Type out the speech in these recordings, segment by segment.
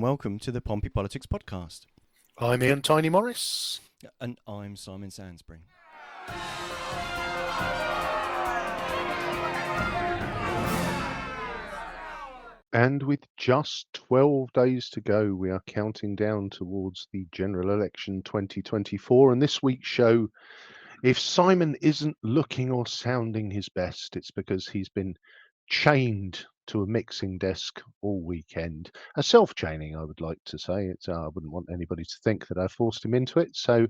Welcome to the Pompey Politics Podcast. I'm Ian Tiny Morris. And I'm Simon Sansbury. And with just 12 days to go, we are counting down towards the general election 2024. And this week's show, if Simon isn't looking or sounding his best, it's because he's been chained to a mixing desk all weekend. A self-chaining, I would like to say. I wouldn't want anybody to think that I forced him into it. So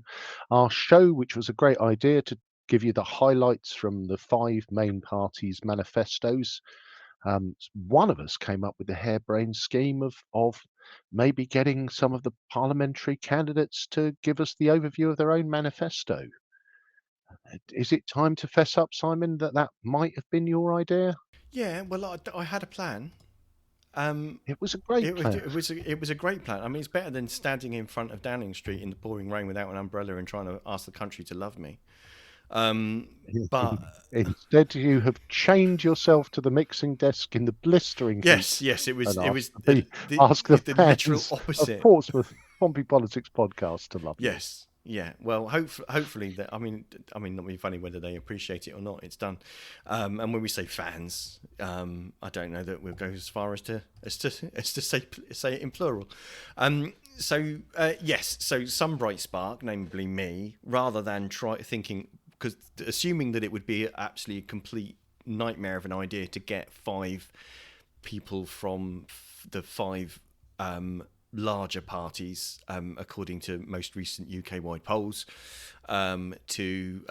our show, which was a great idea to give you the highlights from the 5 main parties' manifestos, one of us came up with the harebrained scheme of maybe getting some of the parliamentary candidates to give us the overview of their own manifesto. Is it time to fess up, Simon, that might have been your idea? Yeah, well, I had a plan. It was a great plan. It was a great plan. I mean, it's better than standing in front of Downing Street in the pouring rain without an umbrella and trying to ask the country to love me. But instead, you have chained yourself to the mixing desk in the blistering heat. Yes, it was ask the literal fans opposite of Portsmouth Pompey Politics Podcast to love you. Yes. Yeah, well, hopefully that. I mean, not being funny whether they appreciate it or not. It's done, and when we say fans, I don't know that we'll go as far as to say it in plural. Yes, so some bright spark, namely me, rather than because assuming that it would be absolutely a complete nightmare of an idea to get 5 people from the 5. Larger parties, according to most recent UK-wide polls, to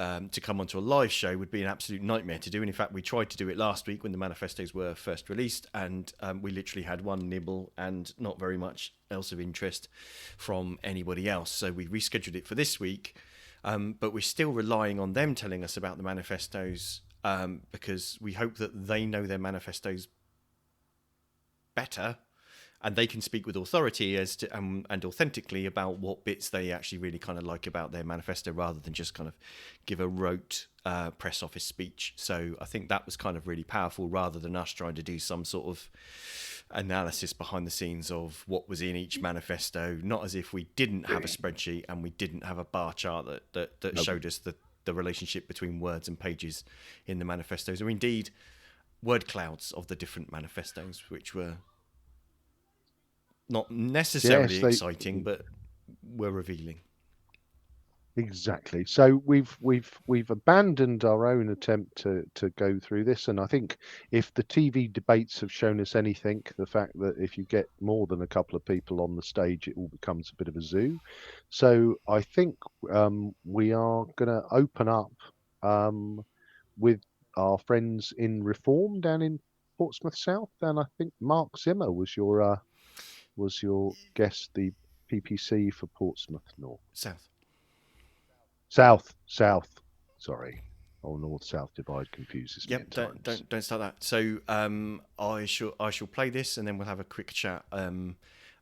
come onto a live show would be an absolute nightmare to do. And in fact, we tried to do it last week when the manifestos were first released, and we literally had one nibble and not very much else of interest from anybody else. So we rescheduled it for this week, but we're still relying on them telling us about the manifestos, because we hope that they know their manifestos better, and they can speak with authority as to and authentically about what bits they actually really kind of like about their manifesto, rather than just kind of give a rote press office speech. So I think that was kind of really powerful, rather than us trying to do some sort of analysis behind the scenes of what was in each manifesto. Not as if we didn't have a spreadsheet and we didn't have a bar chart that showed us the relationship between words and pages in the manifestos, or indeed word clouds of the different manifestos, which were not necessarily exciting, but were revealing. Exactly. So we've abandoned our own attempt to go through this, and I think if the TV debates have shown us anything, the fact that if you get more than a couple of people on the stage, it all becomes a bit of a zoo. So I think we are going to open up with our friends in Reform down in Portsmouth South, and I think Mark Zimmer was your guest, the PPC for Portsmouth North. South. Sorry. Oh, north-south divide confuses me. Yep, don't start that. So I shall play this, and then we'll have a quick chat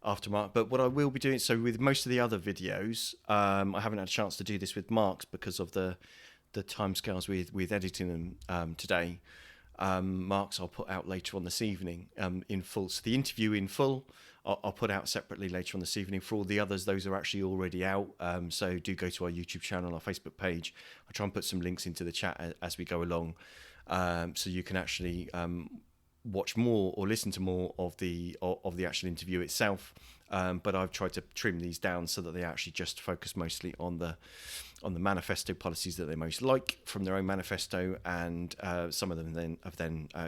after Mark. But what I will be doing, so with most of the other videos, I haven't had a chance to do this with Mark's because of the timescales with editing them today. Mark's I'll put out later on this evening in full. So the interview in full I'll put out separately later on this evening. For all the others, those are actually already out. So do go to our YouTube channel, our Facebook page. I'll try and put some links into the chat as we go along, so you can actually watch more or listen to more of the actual interview itself. But I've tried to trim these down so that they actually just focus mostly on the manifesto policies that they most like from their own manifesto, and some of them have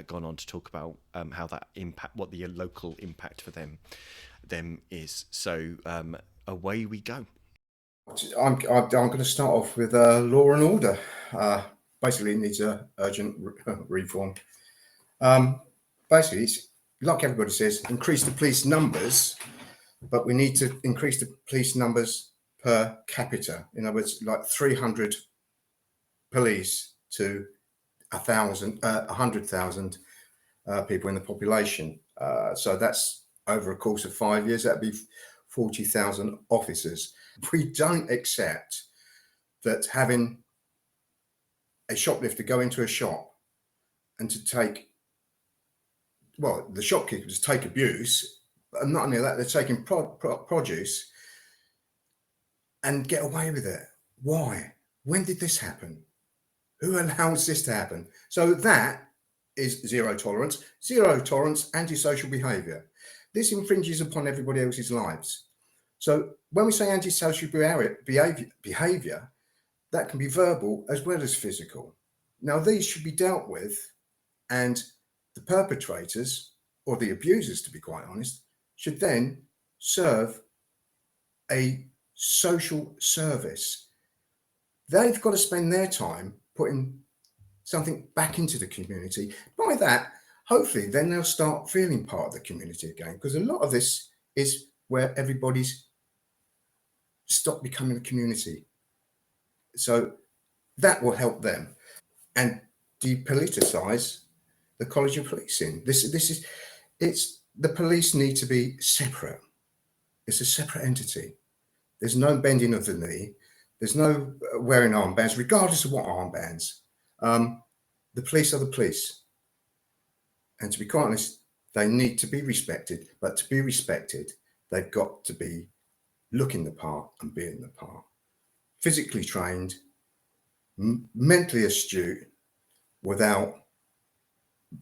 gone on to talk about how that impact, what the local impact for them is. So away we go. I'm going to start off with law and order. Basically, it needs a urgent reform. Basically, it's like everybody says, increase the police numbers, but we need to increase the police numbers per capita. In other words, like 300 police to 100,000 people in the population. So that's over a course of 5 years. That'd be 40,000 officers. We don't accept that having a shoplifter go into a shop and to take, well, the shopkeepers take abuse, And not only that, they're taking produce and get away with it. Why? When did this happen? Who allows this to happen? So that is zero tolerance, antisocial behaviour. This infringes upon everybody else's lives. So when we say antisocial behaviour, that can be verbal as well as physical. Now, these should be dealt with, and the perpetrators, or the abusers, to be quite honest, should then serve a social service. They've got to spend their time putting something back into the community. By that, hopefully, then they'll start feeling part of the community again, because a lot of this is where everybody's stopped becoming a community. So that will help them and depoliticize the College of Policing. The police need to be separate. It's a separate entity. There's no bending of the knee. There's no wearing armbands, regardless of what armbands. The police are the police. And to be quite honest, they need to be respected. But to be respected, they've got to be looking the part and being the part. Physically trained, mentally astute, without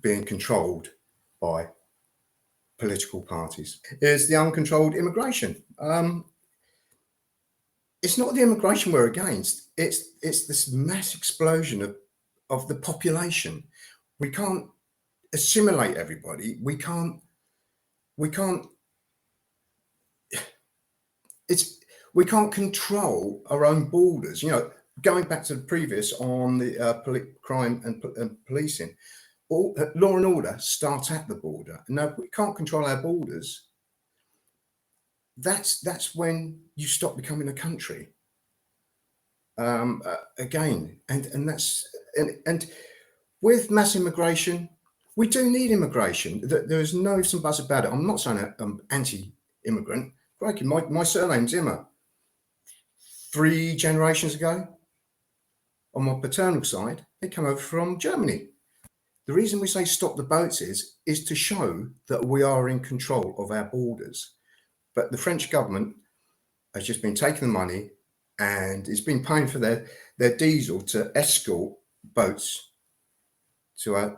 being controlled by political parties. Is the uncontrolled immigration. It's not the immigration we're against. It's this mass explosion of the population. We can't assimilate everybody. We can't control our own borders. You know, going back to the previous on the crime and policing, law and order start at the border. No, we can't control our borders. That's when you stop becoming a country. Again, and with mass immigration, we do need immigration. There is no ifs and buts about it. I'm not saying I'm anti-immigrant. My surname's Zimmer. 3 generations ago, on my paternal side, they come over from Germany. The reason we say stop the boats is to show that we are in control of our borders. But the French government has just been taking the money and it's been paying for their diesel to escort boats to our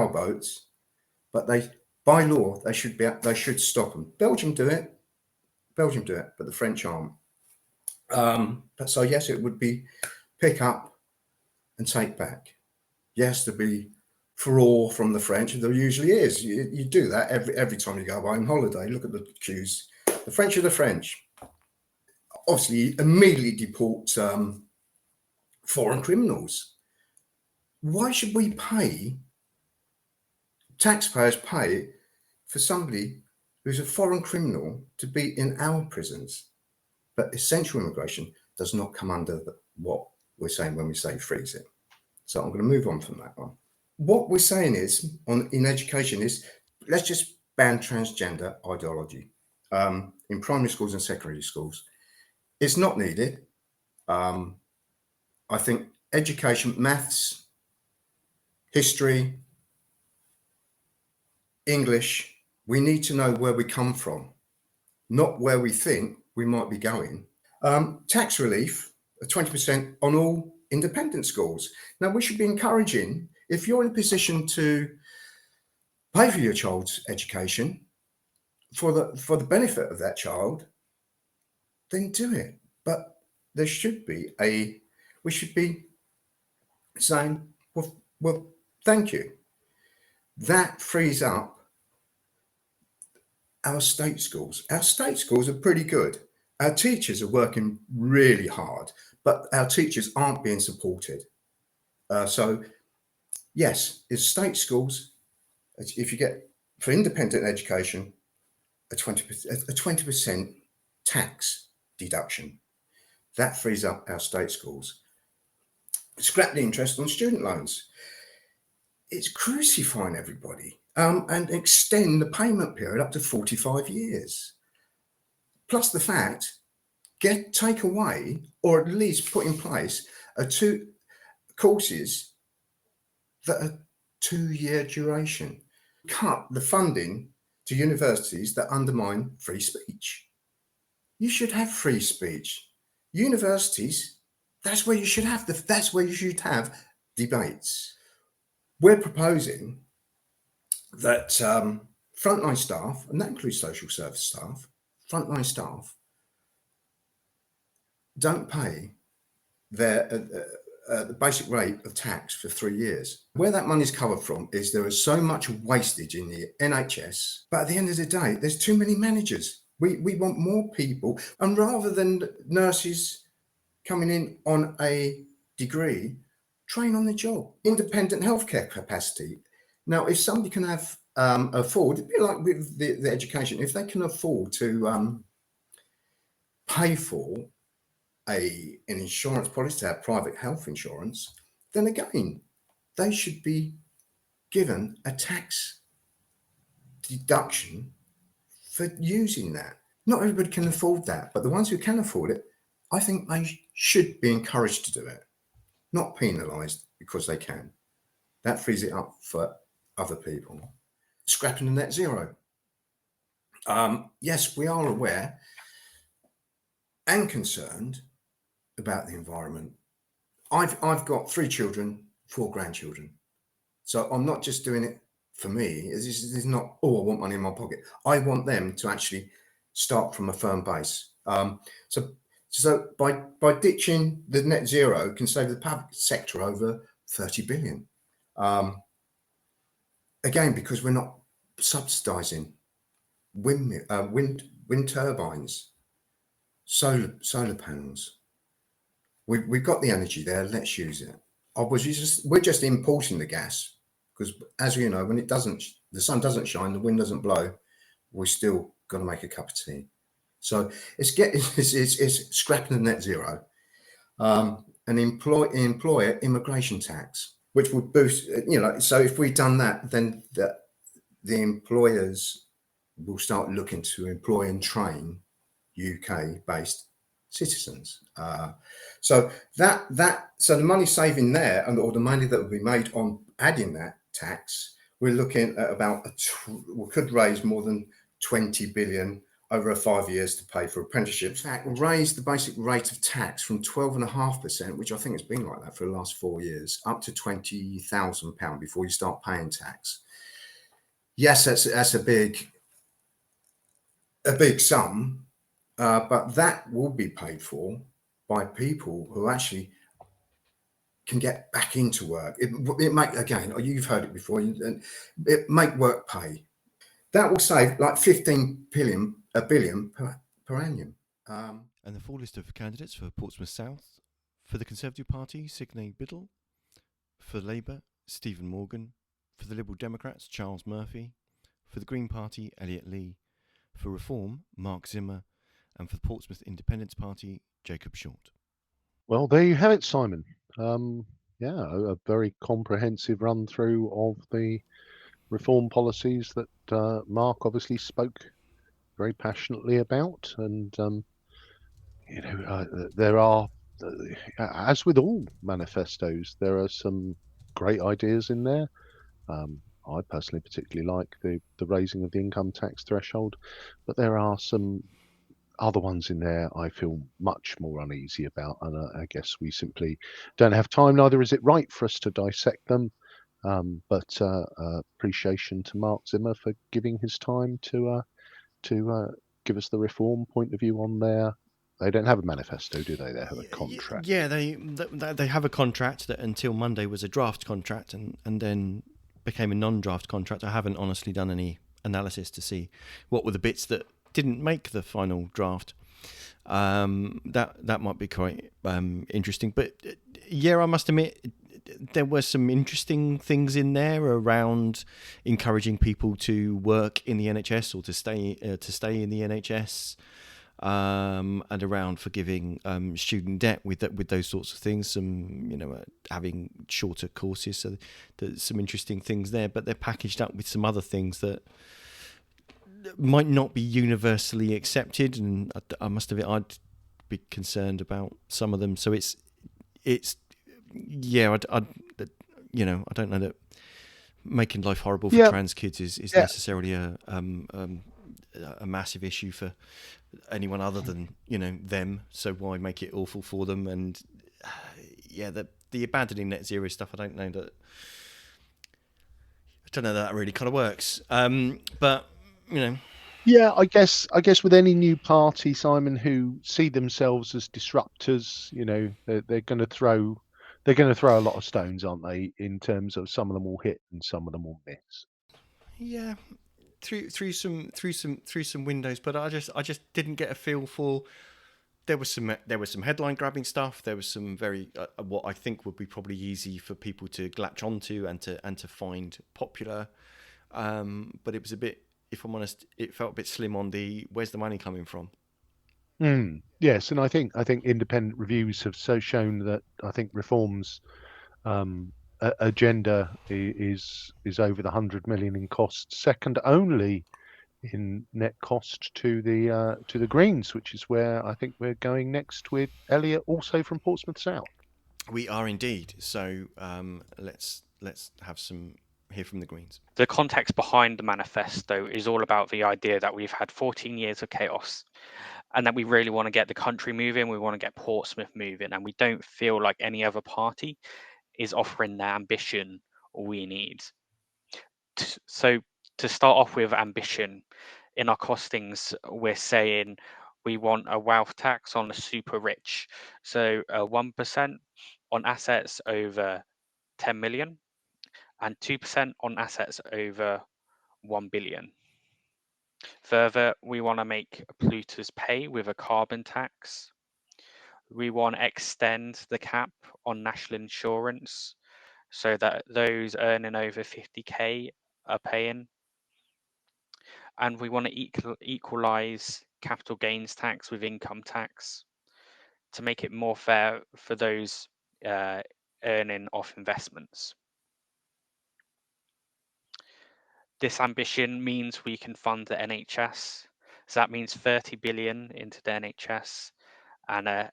boats. But by law, they should stop them. Belgium do it, but the French aren't. So yes, it would be pick up and take back. Yes, there'd be furore from the French, and there usually is. You do that every time you go away on holiday. Look at the queues. The French are the French. Obviously, immediately deport foreign criminals. Why should we taxpayers pay for somebody who's a foreign criminal to be in our prisons? But essential immigration does not come under what we're saying when we say freeze it. So I'm going to move on from that one. What we're saying is, in education, is let's just ban transgender ideology in primary schools and secondary schools. It's not needed. I think education, maths, history, English, we need to know where we come from, not where we think we might be going. Tax relief, 20% on all independent schools. Now, we should be encouraging, if you're in a position to pay for your child's education for the benefit of that child, then do it. But there should be we should be saying, well, thank you. That frees up our state schools. Our state schools are pretty good. Our teachers are working really hard, but our teachers aren't being supported. So, yes, in state schools, if you get, for independent education, a 20% tax deduction, that frees up our state schools. Scrap the interest on student loans. It's crucifying everybody, and extend the payment period up to 45 years. Plus the fact, take away, or at least put in place, 2 courses that are 2-year duration. Cut the funding to universities that undermine free speech. You should have free speech. Universities, that's where you should have debates. We're proposing that frontline staff, and that includes social service staff, frontline staff don't pay their the basic rate of tax for 3 years. Where that money is covered from is there is so much wastage in the NHS, but at the end of the day, there's too many managers. We want more people, and rather than nurses coming in on a degree, train on the job. Independent healthcare capacity. Now, if somebody can have afford, it'd be like with the education, if they can afford to pay for an insurance policy, to have private health insurance, then again, they should be given a tax deduction for using that. Not everybody can afford that, but the ones who can afford it, I think they should be encouraged to do it, not penalised because they can. That frees it up for other people. Scrapping the net zero. Yes, we are aware and concerned about the environment. I've got 3 children, 4 grandchildren. So I'm not just doing it for me. It's not, I want money in my pocket. I want them to actually start from a firm base. So by ditching the net zero can save the public sector over 30 billion. Again, because we're not subsidising wind turbines, solar panels. We've got the energy there. Let's use it. We're just importing the gas because, as you know, when the sun doesn't shine, the wind doesn't blow. We're still got to make a cup of tea. So it's scrapping the net zero, and employer immigration tax, which would boost. So if we've done that, then the employers will start looking to employ and train UK-based citizens. So the money saving there, or the money that will be made on adding that tax, we're looking at about we could raise more than 20 billion over 5 years to pay for apprenticeships. In fact, raise the basic rate of tax from 12.5%, which I think has been like that for the last 4 years, up to £20,000 before you start paying tax. Yes, that's a big sum, but that will be paid for by people who actually can get back into work. It make, again, you've heard it before, it make work pay. That will save like 15 billion per annum. And the full list of candidates for Portsmouth South: for the Conservative Party, Signe Biddle; for Labour, Stephen Morgan; for the Liberal Democrats, Charles Murphy; for the Green Party, Elliot Lee; for Reform, Mark Zimmer; and for the Portsmouth Independence Party, Jacob Short. Well, there you have it, Simon. A very comprehensive run through of the reform policies that Mark obviously spoke very passionately about. And there are, as with all manifestos, there are some great ideas in there. I personally particularly like the raising of the income tax threshold, but there are some other ones in there I feel much more uneasy about, and I guess we simply don't have time. Neither is it right for us to dissect them. But appreciation to Mark Zimmer for giving his time to give us the reform point of view on there. They don't have a manifesto, do they? They have a contract. Yeah, they have a contract that until Monday was a draft contract and then became a non-draft contract. I haven't honestly done any analysis to see what were the bits that didn't make the final draft. That might be quite interesting. But yeah, I must admit, there were some interesting things in there around encouraging people to work in the NHS or to stay in the NHS, and around forgiving student debt with those sorts of things. Some having shorter courses. So there's some interesting things there, but they're packaged up with some other things that might not be universally accepted, and I must admit I'd be concerned about some of them. So it's yeah, I don't know that making life horrible for Yeah. trans kids is Yeah. necessarily a massive issue for anyone other than them. So why make it awful for them? And the abandoning net zero stuff, I don't know that really kind of works. But Yeah, I guess with any new party, Simon, who see themselves as disruptors, they're going to throw a lot of stones, aren't they? In terms of some of them will hit and some of them will miss. Yeah, through some windows, but I just didn't get a feel for. There was some headline grabbing stuff. There was some very what I think would be probably easy for people to latch onto and to find popular. But it was a bit, if I'm honest, it felt a bit slim on the where's the money coming from. Yes, and I think independent reviews have shown that I think Reform's agenda is over the 100 million in cost, second only in net cost to the Greens, which is where I think we're going next with Elliot, also from Portsmouth South. We are indeed. So let's have some hear from the Greens. The context behind the manifesto is all about the idea that we've had 14 years of chaos and that we really want to get the country moving. We want to get Portsmouth moving, and we don't feel like any other party is offering the ambition we need. So to start off with ambition, in our costings, we're saying we want a wealth tax on the super rich. So 1% on assets over 10 million and 2% on assets over 1 billion. Further, we want to make polluters pay with a carbon tax. We want to extend the cap on national insurance so that those earning over 50k are paying. And we want to equalize capital gains tax with income tax to make it more fair for those earning off investments. This ambition means we can fund the NHS. So that means 30 billion into the NHS and an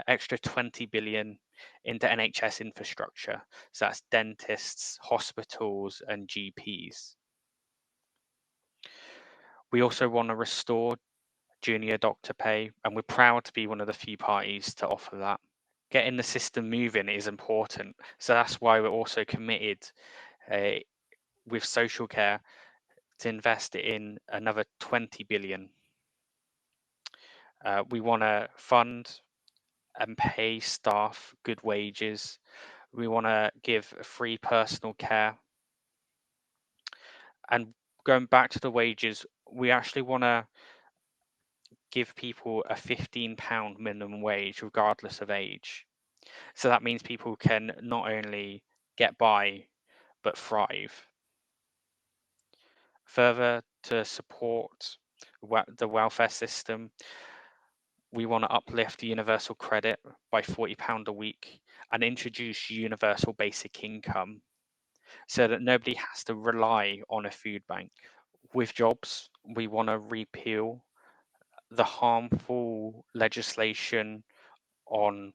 extra 20 billion into NHS infrastructure. So that's dentists, hospitals, and GPs. We also want to restore junior doctor pay, and we're proud to be one of the few parties to offer that. Getting the system moving is important. So that's why we're also committed with social care to invest in another 20 billion. We want to fund and pay staff good wages. We want to give free personal care. And going back to the wages, we actually want to give people a £15 minimum wage regardless of age. So that means people can not only get by, but thrive. Further, to support the welfare system, we want to uplift universal credit by £40 a week and introduce universal basic income so that nobody has to rely on a food bank. With jobs, we want to repeal the harmful legislation on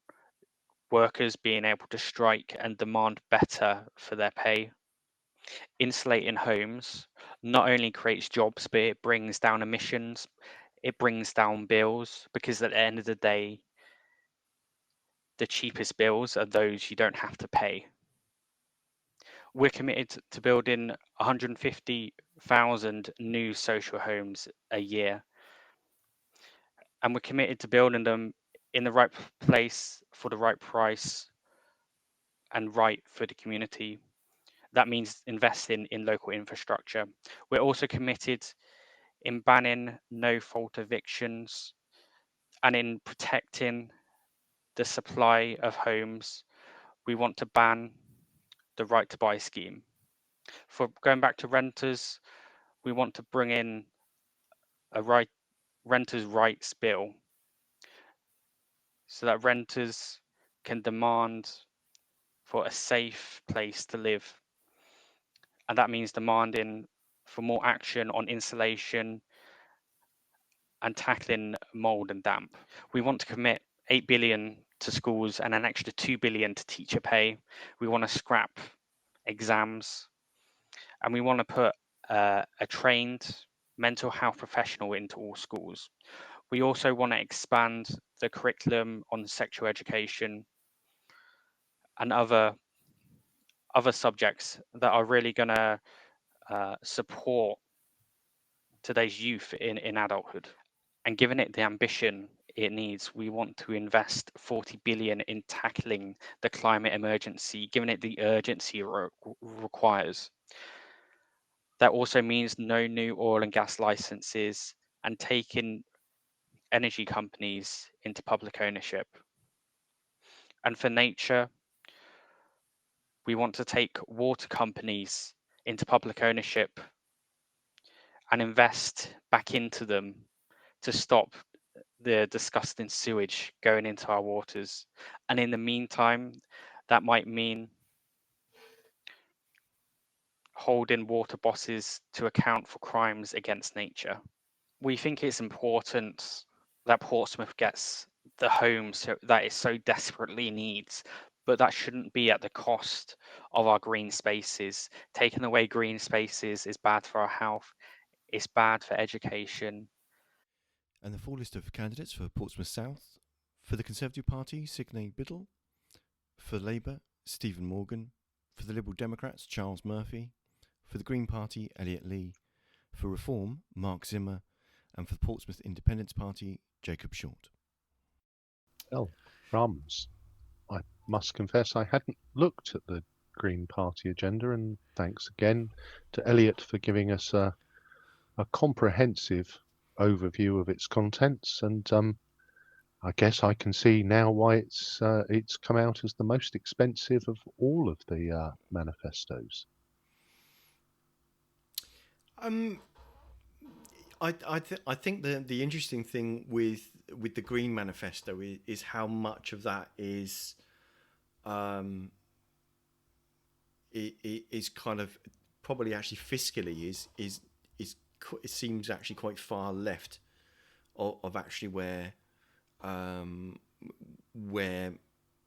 workers being able to strike and demand better for their pay. Insulating homes not only creates jobs, but it brings down emissions, it brings down bills, because at the end of the day, the cheapest bills are those you don't have to pay. We're committed to building 150,000 new social homes a year. And we're committed to building them in the right place for the right price and right for the community. That means investing in local infrastructure. We're also committed in banning no-fault evictions and in protecting the supply of homes. We want to ban the right to buy scheme. For going back to renters, we want to bring in a renters' rights bill so that renters can demand for a safe place to live. And that means demanding for more action on insulation and tackling mold and damp. We want to commit 8 billion to schools and an extra 2 billion to teacher pay. We want to scrap exams and we want to put a trained mental health professional into all schools. We also want to expand the curriculum on sexual education and other subjects that are really going to support today's youth in adulthood. And given it the ambition it needs, we want to invest 40 billion in tackling the climate emergency, given it the urgency it requires. That also means no new oil and gas licenses and taking energy companies into public ownership. And for nature, we want to take water companies into public ownership and invest back into them to stop the disgusting sewage going into our waters. And in the meantime, that might mean holding water bosses to account for crimes against nature. We think it's important that Portsmouth gets the homes that it so desperately needs, but that shouldn't be at the cost of our green spaces. Taking away green spaces is bad for our health, it's bad for education. And the full list of candidates for Portsmouth South: for the Conservative Party, Signe Biddle; for Labour, Stephen Morgan; for the Liberal Democrats, Charles Murphy; for the Green Party, Elliot Lee; for Reform, Mark Zimmer; and for the Portsmouth Independence Party, Jacob Short. Oh, crumbs. I must confess I hadn't looked at the Green Party agenda, and thanks again to Elliot for giving us a comprehensive overview of its contents. And I guess I can see now why it's come out as the most expensive of all of the manifestos. I think the interesting thing with the Green Manifesto is how much of that is is kind of probably actually fiscally is it seems actually quite far left of actually where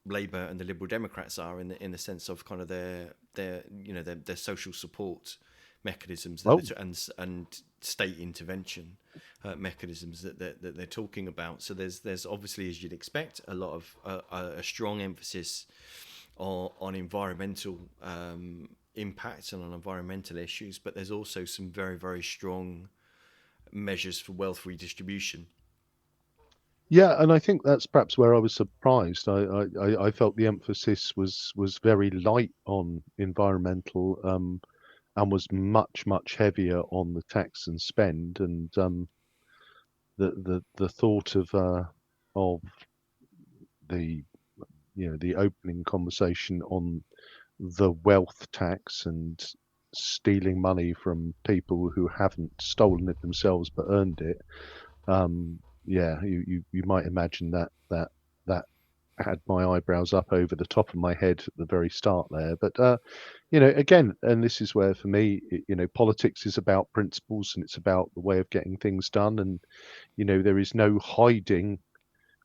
Labour and the Liberal Democrats are in the sense of kind of their social support mechanisms and state intervention mechanisms that they're talking about. So there's obviously, as you'd expect, a lot of a strong emphasis on environmental impacts and on environmental issues, but there's also some very, very strong measures for wealth redistribution. Yeah, and I think that's perhaps where I was surprised. I felt the emphasis was very light on environmental, and was much heavier on the tax and spend, and the thought of the the opening conversation on the wealth tax and stealing money from people who haven't stolen it themselves but earned it. You might imagine that had my eyebrows up over the top of my head at the very start there. But again, and this is where for me, politics is about principles, and it's about the way of getting things done. And there is no hiding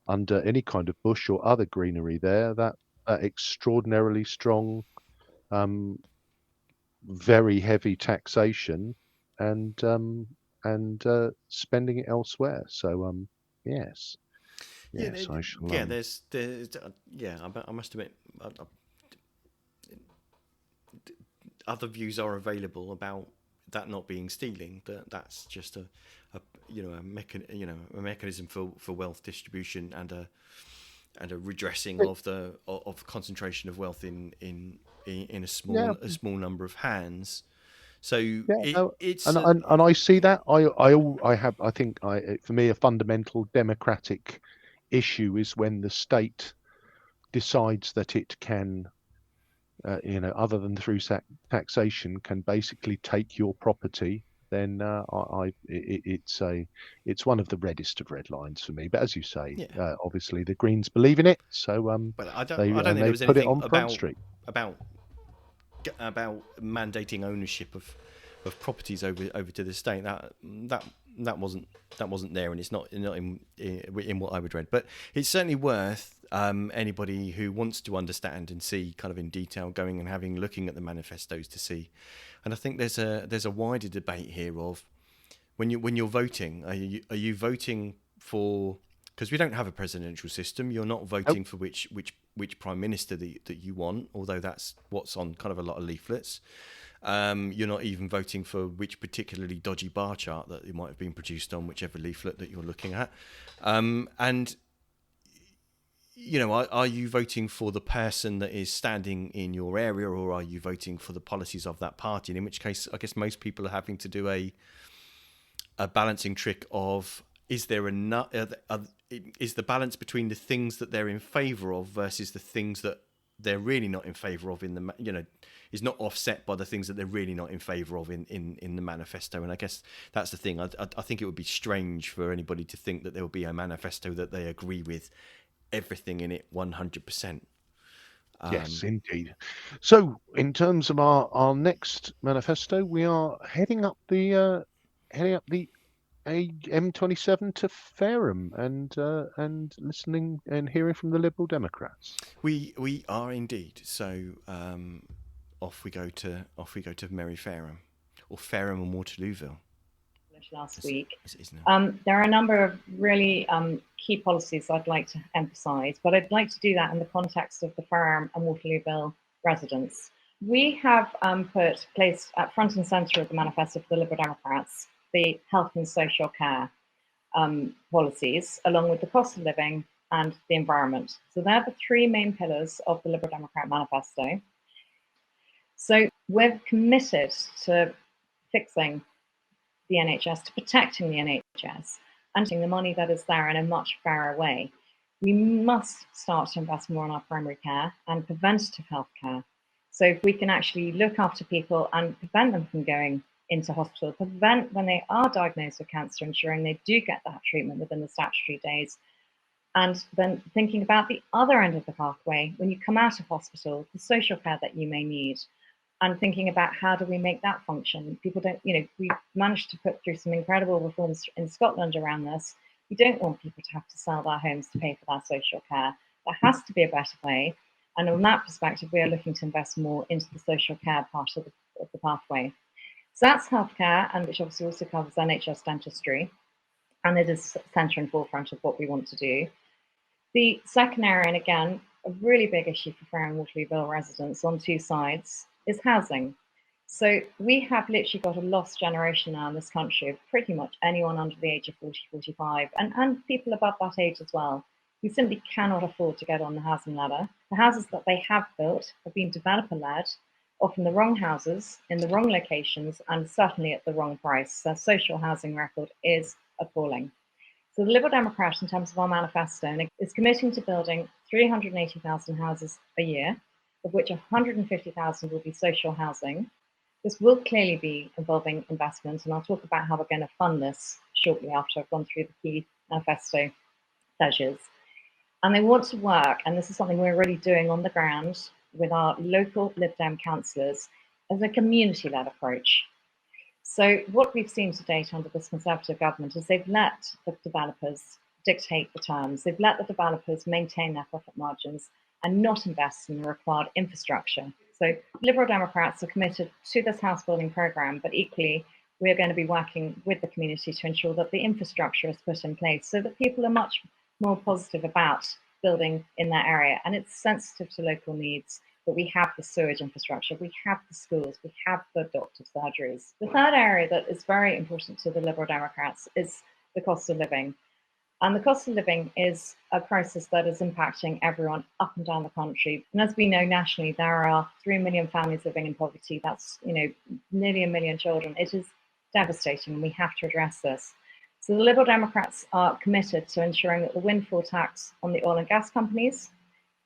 under any kind of bush or other greenery there. That extraordinarily strong, very heavy taxation and spending it elsewhere. So yes. Yes, I shall. I must admit, other views are available about that not being stealing. That's just a mechanism for wealth distribution and a redressing of concentration of wealth in a small number of hands. So it's and I see that. I think for me a fundamental democratic issue is when the state decides that it can, other than through taxation, can basically take your property. Then it's one of the reddest of red lines for me. But as you say, obviously the Greens believe in it, so but I don't think there was put it anything on Front Street about mandating ownership of properties over to the state. that wasn't there, and it's not in what I would read. But it's certainly worth anybody who wants to understand and see kind of in detail going and looking at the manifestos to see. And I think there's a wider debate here of when you're voting, are you voting for, because we don't have a presidential system, you're not voting for which prime minister that you want, although that's what's on kind of a lot of leaflets. You're not even voting for which particularly dodgy bar chart that it might have been produced on whichever leaflet that you're looking at. And you know, are you voting for the person that is standing in your area, or are you voting for the policies of that party? And in which case, I guess most people are having to do a balancing trick of, is there is the balance between the things that they're in favour of versus the things that they're really not in favour of is not offset by the things that they're really not in favour of in the manifesto. And I guess that's the thing. I think it would be strange for anybody to think that there will be a manifesto that they agree with everything in it 100%. Yes, indeed. So in terms of our next manifesto, we are heading up the M27 to Fareham and listening and hearing from the Liberal Democrats. We are indeed. So off we go to Merry Fareham, or Fareham and Waterlooville. Last week. There are a number of really key policies I'd like to emphasise, but I'd like to do that in the context of the Fareham and Waterlooville residents. We have placed at front and centre of the manifesto for the Liberal Democrats the health and social care policies, along with the cost of living and the environment. So they're the three main pillars of the Liberal Democrat manifesto. So we're committed to fixing the NHS, to protecting the NHS, and using the money that is there in a much fairer way. We must start to invest more in our primary care and preventative health care. So if we can actually look after people and prevent them from going into hospital, prevent when they are diagnosed with cancer, ensuring they do get that treatment within the statutory days, and then thinking about the other end of the pathway, when you come out of hospital, the social care that you may need, and thinking about how do we make that function. People don't, we've managed to put through some incredible reforms in Scotland around this. We don't want people to have to sell their homes to pay for their social care. There has to be a better way. And on that perspective, we are looking to invest more into the social care part of the pathway. So that's healthcare, and which obviously also covers NHS dentistry. And it is centre and forefront of what we want to do. The second area, and again, a really big issue for Fareham and Waterlooville residents on two sides, is housing. So we have literally got a lost generation now in this country of pretty much anyone under the age of 40, 45, and people above that age as well. We simply cannot afford to get on the housing ladder. The houses that they have built have been developer-led, often the wrong houses, in the wrong locations, and certainly at the wrong price. Their social housing record is appalling. So the Liberal Democrat, in terms of our manifesto, is committing to building 380,000 houses a year, of which 150,000 will be social housing. This will clearly be involving investment, and I'll talk about how we're going to fund this shortly after I've gone through the key manifesto measures. And they want to work, and this is something we're already doing on the ground with our local Lib Dem councillors, as a community-led approach. So what we've seen to date under this Conservative government is they've let the developers dictate the terms. They've let the developers maintain their profit margins and not invest in the required infrastructure. So Liberal Democrats are committed to this house building programme, but equally we're going to be working with the community to ensure that the infrastructure is put in place so that people are much more positive about building in that area. And it's sensitive to local needs, but we have the sewage infrastructure, we have the schools, we have the doctor's surgeries. The third area that is very important to the Liberal Democrats is the cost of living. And the cost of living is a crisis that is impacting everyone up and down the country. And as we know nationally, there are 3 million families living in poverty. That's, nearly 1 million children. It is devastating, and we have to address this. So the Liberal Democrats are committed to ensuring that the windfall tax on the oil and gas companies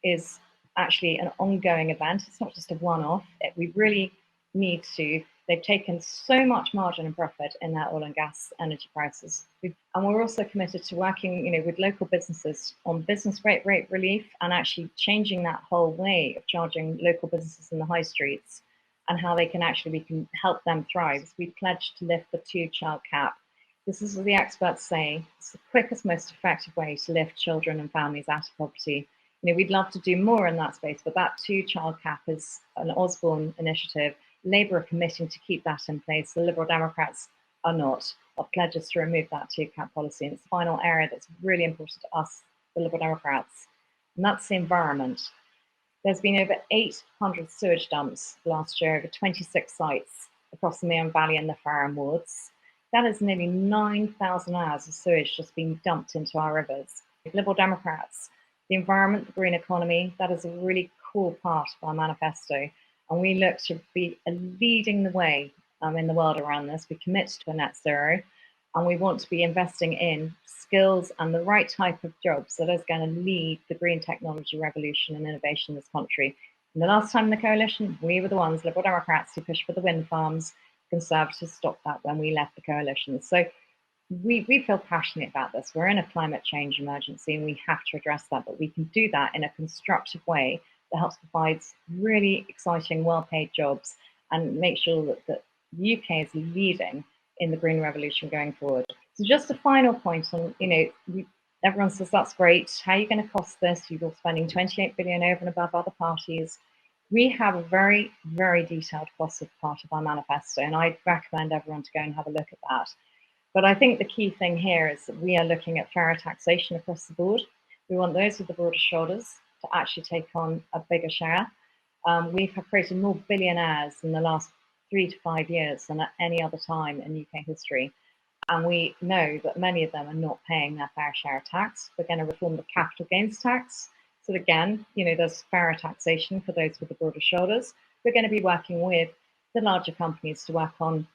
is actually an ongoing event. It's not just a one-off. We really need to. They've taken so much margin and profit in their oil and gas energy prices. And we're also committed to working, with local businesses on business rate relief and actually changing that whole way of charging local businesses in the high streets and how we can help them thrive. We pledged to lift the 2-child cap This is what the experts say. It's the quickest, most effective way to lift children and families out of poverty. We'd love to do more in that space, but that 2-child cap is an Osborne initiative. Labour are committing to keep that in place. The Liberal Democrats are not. Our pledge is to remove that 2-cap policy. And it's the final area that's really important to us, the Liberal Democrats, and that's the environment. There's been over 800 sewage dumps last year, over 26 sites across the Meon Valley and the Fareham Woods. That is nearly 9,000 hours of sewage just being dumped into our rivers. Liberal Democrats, the environment, the green economy, that is a really core part of our manifesto. And we look to be leading the way in the world around this. We commit to a net zero, and we want to be investing in skills and the right type of jobs that is going to lead the green technology revolution and innovation in this country. And the last time in the coalition, we were the ones, Liberal Democrats, who pushed for the wind farms. Conservatives stopped that when we left the coalition. So we feel passionate about this. We're in a climate change emergency and we have to address that, but we can do that in a constructive way that helps provide really exciting, well-paid jobs and make sure that the UK is leading in the green revolution going forward. So just a final point on, everyone says that's great. How are you going to cost this? You're spending 28 billion over and above other parties. We have a very, very detailed cost of part of our manifesto, and I'd recommend everyone to go and have a look at that. But I think the key thing here is that we are looking at fairer taxation across the board. We want those with the broader shoulders to actually take on a bigger share. We've created more billionaires in the last 3 to 5 years than at any other time in UK history. And we know that many of them are not paying their fair share of tax. We're going to reform the capital gains tax. So again, there's fairer taxation for those with the broader shoulders. We're going to be working with the larger companies to work on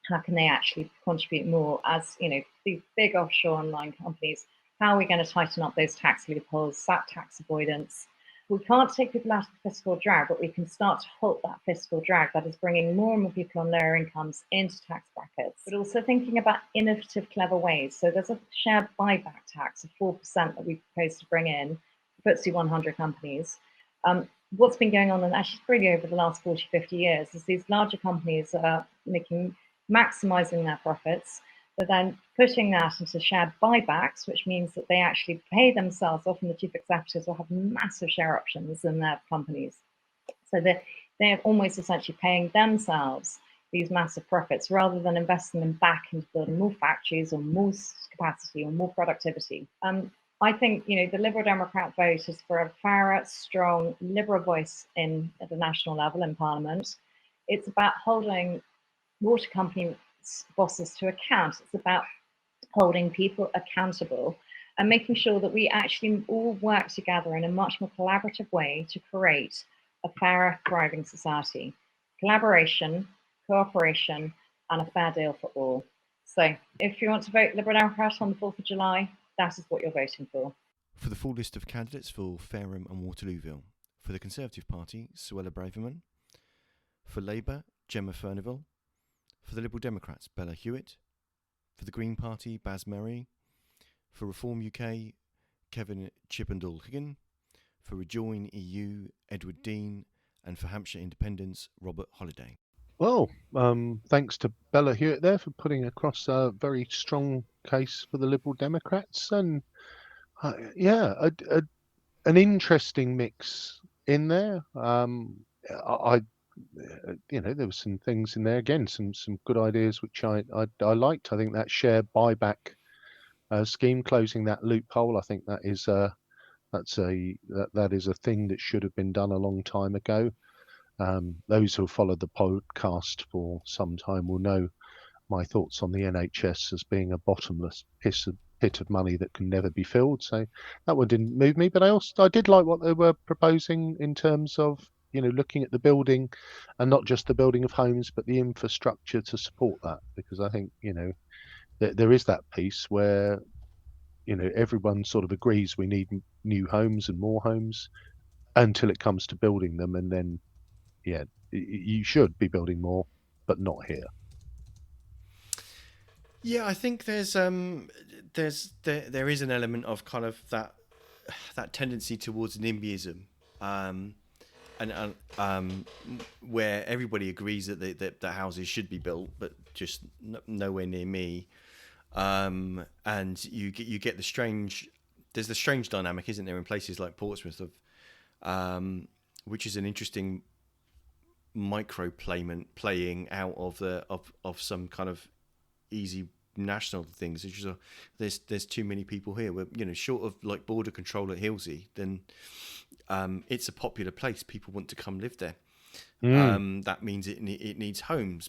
how can they actually contribute more as, these big offshore online companies. How are we going to tighten up those tax loopholes, that tax avoidance? We can't take people out of the fiscal drag, but we can start to halt that fiscal drag that is bringing more and more people on lower incomes into tax brackets, but also thinking about innovative, clever ways. So there's a share buyback tax of 4% that we propose to bring in FTSE 100 companies. What's been going on, and actually really over the last 40, 50 years, is these larger companies are maximizing their profits, but then putting that into share buybacks, which means that they actually pay themselves. Often the chief executives will have massive share options in their companies. So they're almost essentially paying themselves these massive profits rather than investing them back into building more factories or more capacity or more productivity. I think, the Liberal Democrat vote is for a fairer, strong Liberal voice at the national level in Parliament. It's about holding water company bosses to account. It's about holding people accountable and making sure that we actually all work together in a much more collaborative way to create a fairer, thriving society. Collaboration, cooperation, and a fair deal for all. So if you want to vote Liberal Democrat on the 4th of July, that is what you're voting for. For the full list of candidates for Fareham and Waterlooville, for the Conservative Party, Suella Braverman, for Labour, Gemma Furnivall, for the Liberal Democrats, Bella Hewitt, for the Green Party, Baz Murray, for Reform UK, Kevin Chippendall-Higgin, for Rejoin EU, Edward Dean, and for Hampshire Independence, Robert Holliday. Well, thanks to Bella Hewitt there for putting across a very strong case for the Liberal Democrats, and an interesting mix in there. There were some things in there again, some good ideas which I liked. I think that share buyback scheme, closing that loophole, I think that is that is a thing that should have been done a long time ago. Those who have followed the podcast for some time will know my thoughts on the NHS as being a bottomless pit of money that can never be filled. So that one didn't move me, but I did like what they were proposing in terms of looking at the building, and not just the building of homes, but the infrastructure to support that, because I think there is that piece where everyone sort of agrees we need new homes and more homes until it comes to building them, and then you should be building more, but not here. Yeah, I think there is an element of kind of that tendency towards NIMBYism, and where everybody agrees that houses should be built, but just nowhere near me. and you get the strange. There's the strange dynamic, isn't there, in places like Portsmouth, which is an interesting microplayment playing out of some kind of easy national things. It's just there's too many people here. We're, short of like border control at Hilsey, then it's a popular place. People want to come live there. That means it needs homes.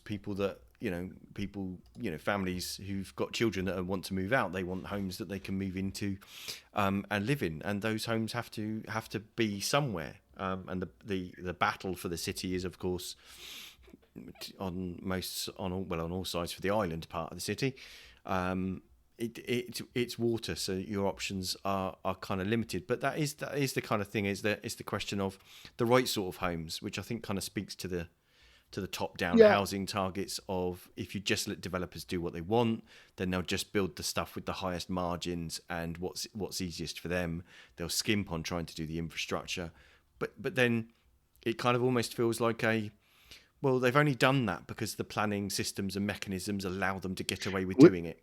Families who've got children that want to move out, they want homes that they can move into and live in, and those homes have to be somewhere. And the battle for the city is, of course, on all sides for the island part of the city. It's water, so your options are kind of limited. But that is the kind of thing. It's the question of the right sort of homes, which I think kind of speaks to the top-down housing targets of, if you just let developers do what they want, then they'll just build the stuff with the highest margins and what's easiest for them. They'll skimp on trying to do the infrastructure, but then it kind of almost feels like they've only done that because the planning systems and mechanisms allow them to get away with doing it.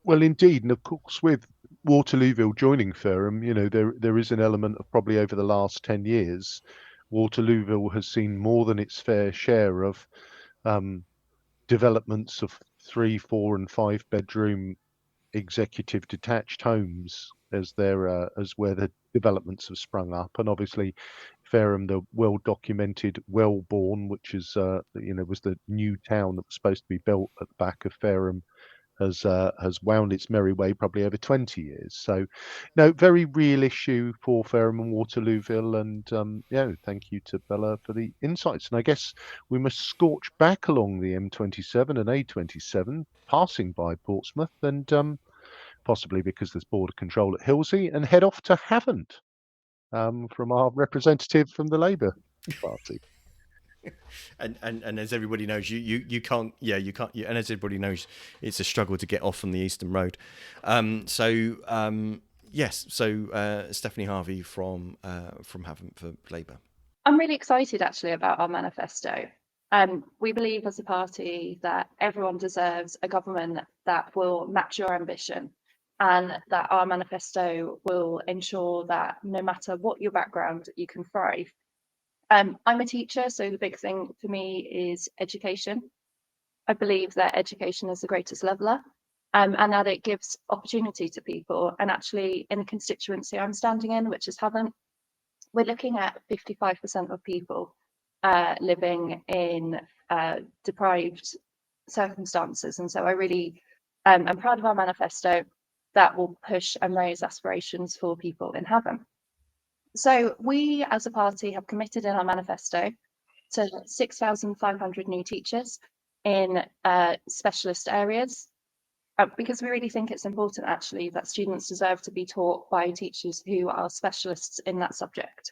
Well, indeed, and of course, with Waterlooville joining Fareham, there is an element of probably over the last 10 years, Waterlooville has seen more than its fair share of developments of 3, 4, and 5 bedroom executive detached homes as where the developments have sprung up. And obviously, Fareham, the well documented Wellbourne, which is was the new town that was supposed to be built at the back of Fareham, has wound its merry way probably over 20 years. So, very real issue for Fareham and Waterlooville. And thank you to Bella for the insights. And I guess we must scorch back along the M27 and A27, passing by Portsmouth, and possibly because there's border control at Hilsey, and head off to Havant from our representative from the Labour Party. And as everybody knows, you can't, and as everybody knows, it's a struggle to get off on the Eastern Road. So Stefanie Harvey from Havant for Labour. I'm really excited actually about our manifesto. We believe as a party that everyone deserves a government that will match your ambition, and that our manifesto will ensure that no matter what your background, you can thrive. I'm a teacher, so the big thing for me is education. I believe that education is the greatest leveller, and that it gives opportunity to people. And actually, in the constituency I'm standing in, which is Havant, we're looking at 55% of people living in deprived circumstances. And so I really am proud of our manifesto that will push and raise aspirations for people in Havant. So we as a party have committed in our manifesto to 6,500 new teachers in specialist areas, because we really think it's important actually that students deserve to be taught by teachers who are specialists in that subject.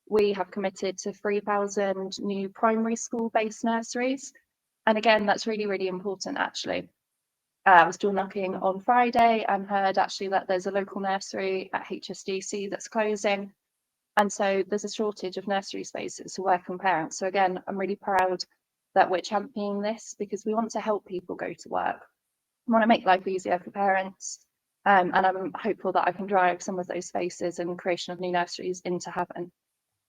We have committed to 3,000 new primary school based nurseries. And again, that's really, really important actually. I was door knocking on Friday and heard actually that there's a local nursery at HSDC that's closing. And so there's a shortage of nursery spaces for working parents. So again, I'm really proud that we're championing this because we want to help people go to work. We want to make life easier for parents. And I'm hopeful that I can drive some of those spaces and creation of new nurseries into Havant.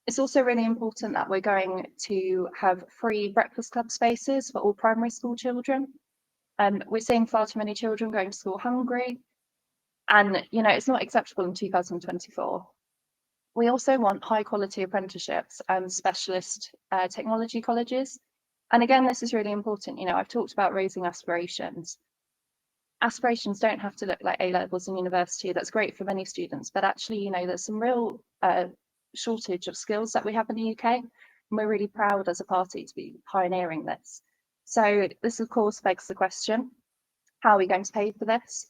It's also really important that we're going to have free breakfast club spaces for all primary school children. We're seeing far too many children going to school hungry. And, it's not acceptable in 2024. We also want high quality apprenticeships and specialist technology colleges. And again, this is really important. I've talked about raising aspirations. Aspirations don't have to look like A-levels in university. That's great for many students, but actually, there's some real shortage of skills that we have in the UK. And we're really proud as a party to be pioneering this. So this, of course, begs the question, how are we going to pay for this?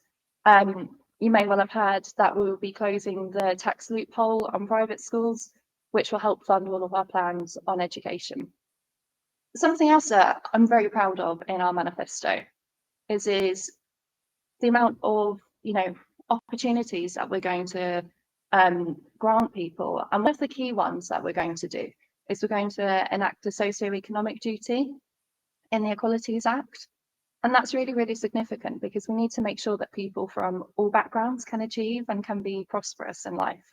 You may well have heard that we will be closing the tax loophole on private schools, which will help fund all of our plans on education. Something else that I'm very proud of in our manifesto is the amount of opportunities that we're going to grant people. And one of the key ones that we're going to do is we're going to enact a socio-economic duty in the Equalities Act. And that's really, really significant because we need to make sure that people from all backgrounds can achieve and can be prosperous in life.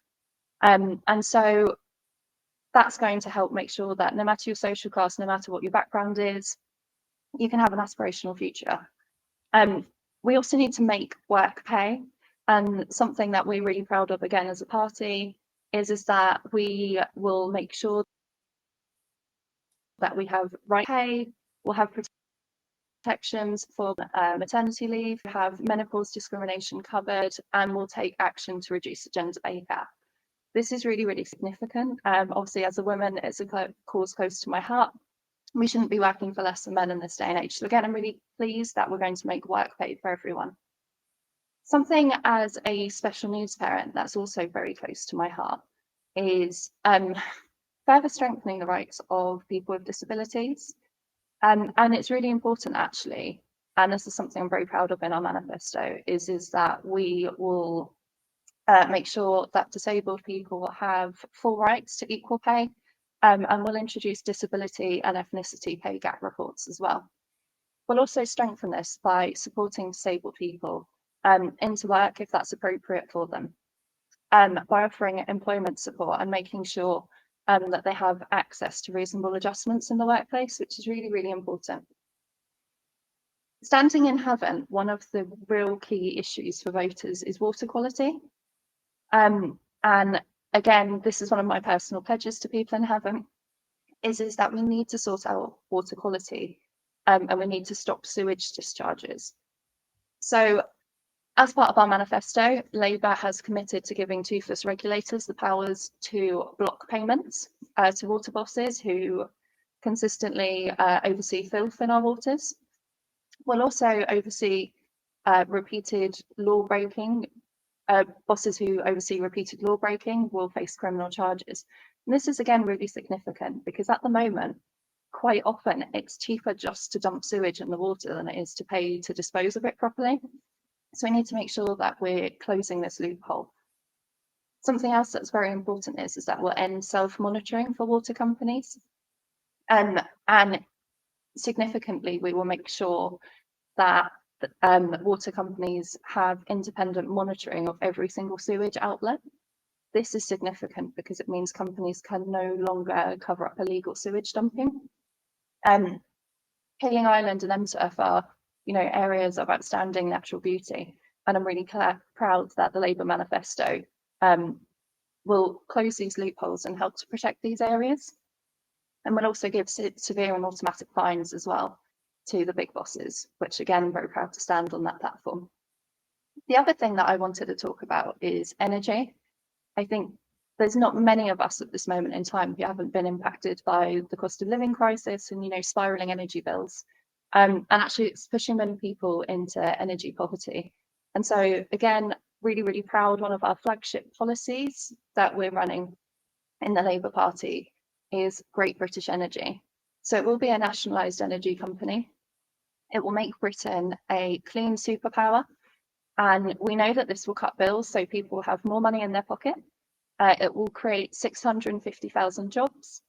And so that's going to help make sure that no matter your social class, no matter what your background is, you can have an aspirational future. We also need to make work pay. And something that we're really proud of, again, as a party, is that we will make sure that we have right pay, we'll have protections for maternity leave, have menopause discrimination covered, and we'll take action to reduce the gender pay gap. This is really, really significant. Obviously, as a woman, it's a cause close to my heart. We shouldn't be working for less than men in this day and age. So again, I'm really pleased that we're going to make work paid for everyone. Something as a special needs parent that's also very close to my heart is further strengthening the rights of people with disabilities. And it's really important, actually, and this is something I'm very proud of in our manifesto, is that we will make sure that disabled people have full rights to equal pay, and we'll introduce disability and ethnicity pay gap reports as well. We'll also strengthen this by supporting disabled people into work if that's appropriate for them, by offering employment support and making sure that they have access to reasonable adjustments in the workplace, which is really, really important. Standing in heaven, one of the real key issues for voters is water quality. And again, this is one of my personal pledges to people in heaven, is that we need to sort out water quality, and we need to stop sewage discharges. So as part of our manifesto, Labour has committed to giving toothless regulators the powers to block payments to water bosses who consistently oversee filth in our waters. We'll also oversee repeated law breaking. Bosses who oversee repeated law breaking will face criminal charges. And this is again really significant because at the moment, quite often it's cheaper just to dump sewage in the water than it is to pay to dispose of it properly. So we need to make sure that we're closing this loophole. Something else that's very important is that we'll end self-monitoring for water companies. And significantly, we will make sure that water companies have independent monitoring of every single sewage outlet. This is significant because it means companies can no longer cover up illegal sewage dumping. Hayling Island and Emturf are, areas of outstanding natural beauty, and I'm really proud that the Labour manifesto will close these loopholes and help to protect these areas, and will also give severe and automatic fines as well to the big bosses, which again, I'm very proud to stand on that platform. The other thing that I wanted to talk about is energy. I think there's not many of us at this moment in time who haven't been impacted by the cost of living crisis and, spiraling energy bills. And actually it's pushing many people into energy poverty. And so again, really, really proud, one of our flagship policies that we're running in the Labour Party is Great British Energy. So it will be a nationalised energy company. It will make Britain a clean superpower. And we know that this will cut bills, so people will have more money in their pocket. It will create 650,000 jobs,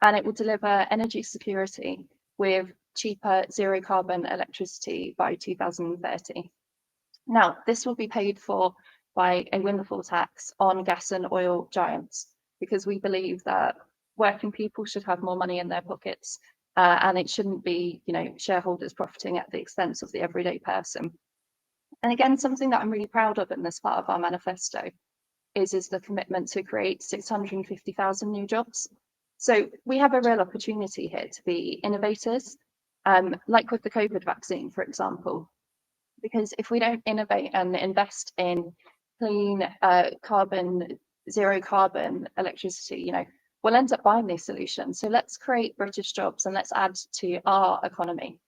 and it will deliver energy security with cheaper zero carbon electricity by 2030. Now, this will be paid for by a windfall tax on gas and oil giants, because we believe that working people should have more money in their pockets, and it shouldn't be, shareholders profiting at the expense of the everyday person. And again, something that I'm really proud of in this part of our manifesto is the commitment to create 650,000 new jobs. So we have a real opportunity here to be innovators, like with the COVID vaccine, for example, because if we don't innovate and invest in clean zero carbon electricity, we'll end up buying these solutions. So let's create British jobs and let's add to our economy.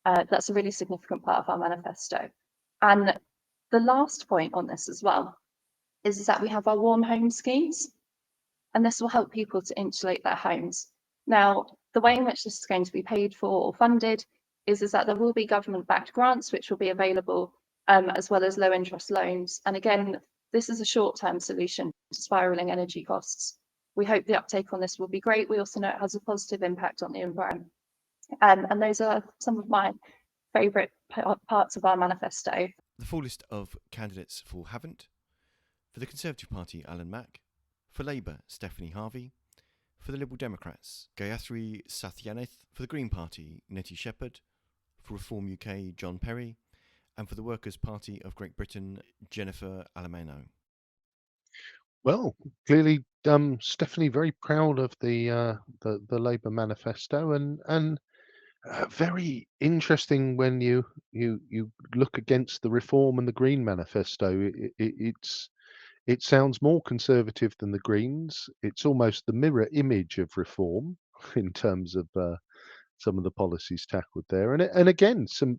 That's a really significant part of our manifesto. And the last point on this as well is that we have our warm home schemes, and this will help people to insulate their homes. Now, the way in which this is going to be paid for or funded is that there will be government-backed grants which will be available, as well as low-interest loans. And again, this is a short-term solution to spiralling energy costs. We hope the uptake on this will be great. We also know it has a positive impact on the environment. And those are some of my favourite parts of our manifesto. The full list of candidates for Haven't. For the Conservative Party, Alan Mack. For Labour, Stefanie Harvey. For the Liberal Democrats, Gayatri Sathyaneth. For the Green Party, Nettie Shepherd. For Reform UK, John Perry. And for the Workers' Party of Great Britain, Jennifer Alamano. Well, clearly, Stephanie very proud of the Labour manifesto, and very interesting when you look against the Reform and the Green manifesto. It sounds more conservative than the Greens. It's almost the mirror image of Reform in terms of some of the policies tackled there, and again some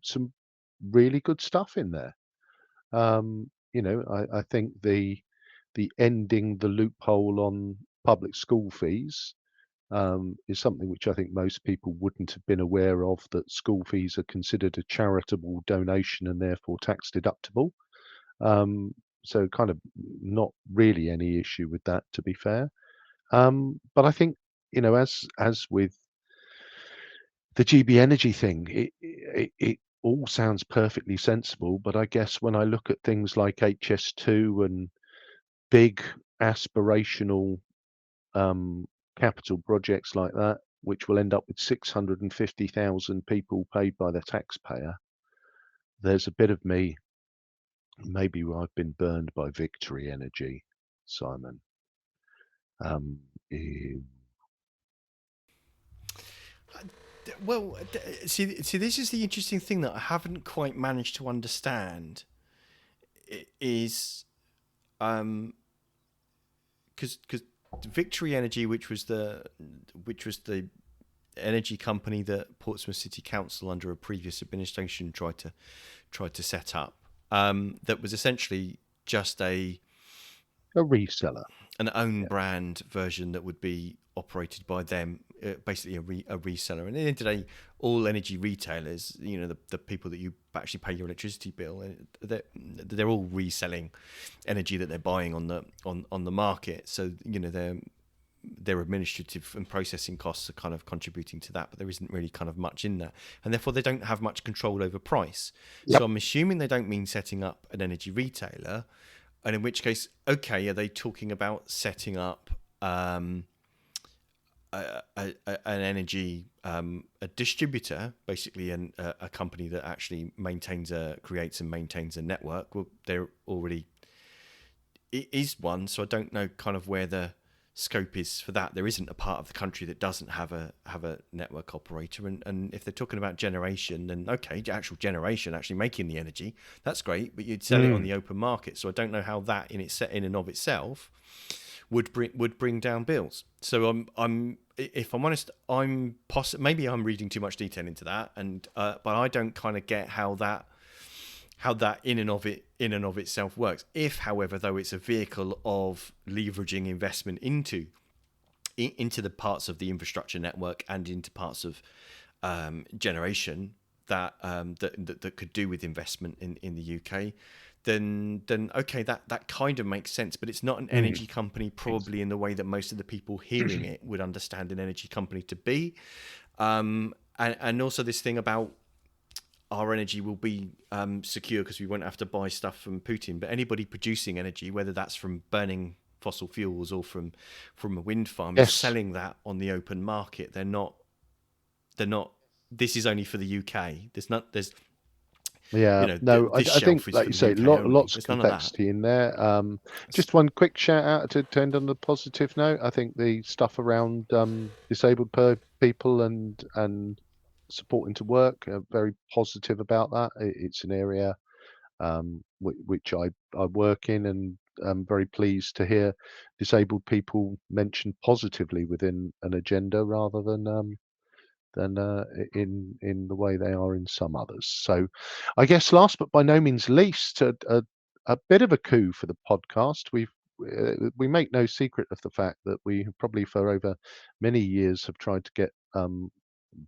really good stuff in there. I think the ending the loophole on public school fees is something which I think most people wouldn't have been aware of, that school fees are considered a charitable donation and therefore tax deductible. So kind of not really any issue with that, to be fair. But I think, as with the GB Energy thing, it all sounds perfectly sensible. But I guess when I look at things like HS2 and big aspirational capital projects like that, which will end up with 650,000 people paid by the taxpayer, there's a bit of me, maybe I've been burned by Victory Energy, Simon. Well, see, this is the interesting thing that I haven't quite managed to understand. Is because Victory Energy, which was the energy company that Portsmouth City Council under a previous administration tried to set up, that was essentially just a reseller, an own brand version that would be operated by them, basically a reseller. And at the end of the day, all energy retailers, the people that you actually pay your electricity bill, they're all reselling energy that they're buying on the market. So their administrative and processing costs are kind of contributing to that, but there isn't really kind of much in that, and therefore they don't have much control over price. Yep. So I'm assuming they don't mean setting up an energy retailer. And in which case, okay, are they talking about setting up an energy a distributor, basically a company that actually creates and maintains a network? Well, there already is one, so I don't know kind of where the scope is for that. There isn't a part of the country that doesn't have a network operator, and if they're talking about generation, then okay, actual generation, actually making the energy, that's great, but you'd sell it on the open market. So I don't know how that in and of itself would bring down bills. So I'm if I'm honest, maybe I'm reading too much detail into that, and but I don't kind of get how that in and of itself works. If, however, though, it's a vehicle of leveraging investment into the parts of the infrastructure network and into parts of generation that could do with investment in the UK, then okay, that kind of makes sense. But it's not an energy company, probably in the way that most of the people hearing it would understand an energy company to be. And also this thing about our energy will be secure because we won't have to buy stuff from Putin. But anybody producing energy, whether that's from burning fossil fuels or from a wind farm, is selling that on the open market. They're not. This is only for the UK. I think, like you say, lots of complexity in there. Just one quick shout out to end on a positive note. I think the stuff around disabled people and supporting to work, very positive about that. It's an area which I work in, and I'm very pleased to hear disabled people mentioned positively within an agenda rather than in the way they are in some others. So I guess last but by no means least, a bit of a coup for the podcast. We make no secret of the fact that we probably for over many years have tried to get